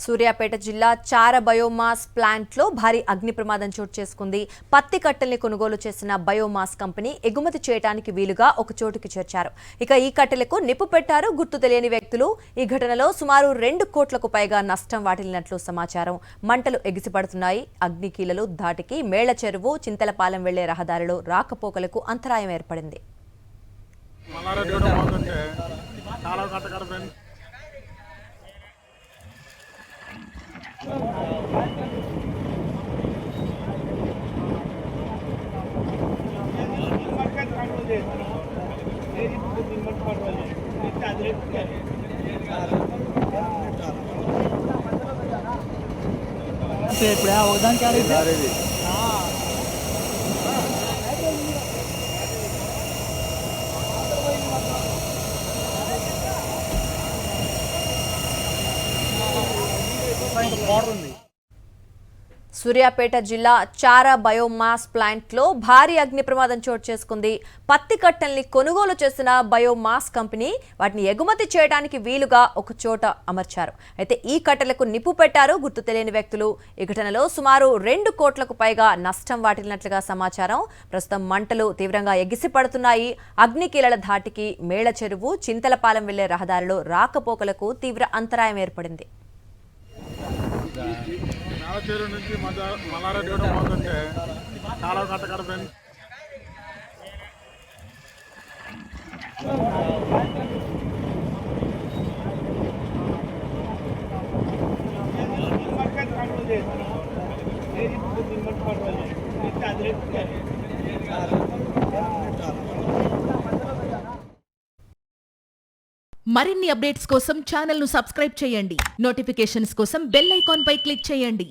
సూర్యాపేట జిల్లా చార బయోమాస్ ప్లాంట్లో భారీ అగ్ని ప్రమాదం చోటు చేసుకుంది. పత్తి కట్టెల్ని కొనుగోలు చేసిన బయోమాస్ కంపెనీ ఎగుమతి చేయడానికి వీలుగా ఒక చోటుకి చేర్చారు. ఇక ఈ కట్టెలకు నిప్పు పెట్టారు గుర్తు తెలియని వ్యక్తులు. ఈ ఘటనలో సుమారు 2 కోట్లకు పైగా నష్టం వాటిల్లినట్లు సమాచారం. మంటలు ఎగిసిపడుతున్నాయి. అగ్నికీలలు ధాటికి మేళ్ల చెరువు చింతలపాలెం వెళ్లే రహదారిలో రాకపోకలకు అంతరాయం ఏర్పడింది. ఇప్పుడు ఒకదానికి సూర్యాపేట జిల్లా చార బయోమాస్ ప్లాంట్లో భారీ అగ్ని ప్రమాదం చోటు చేసుకుంది. పత్తి కట్టెల్ని కొనుగోలు చేసిన బయోమాస్ కంపెనీ వాటిని ఎగుమతి చేయడానికి వీలుగా ఒక చోట అమర్చారు. అయితే ఈ కట్టెలకు నిప్పు పెట్టారు గుర్తు తెలియని వ్యక్తులు. ఈ ఘటనలో సుమారు 2 కోట్లకు పైగా నష్టం వాటిల్లినట్లుగా సమాచారం. ప్రస్తుతం మంటలు తీవ్రంగా ఎగిసిపడుతున్నాయి. అగ్నికీలల ధాటికి మేళ్ల చెరువు చింతలపాలెం వెళ్లే రహదారిలో రాకపోకలకు తీవ్ర అంతరాయం ఏర్పడింది. చెరువు నుంచి మల్లారెడ్డి కూడా పోతుంటే చాలా కట్టకడపోయింది. మరిన్ని అప్డేట్స్ కోసం ఛానల్ ను సబ్స్క్రైబ్ చేయండి. నోటిఫికేషన్స్ కోసం బెల్ ఐకాన్ పై క్లిక్ చేయండి.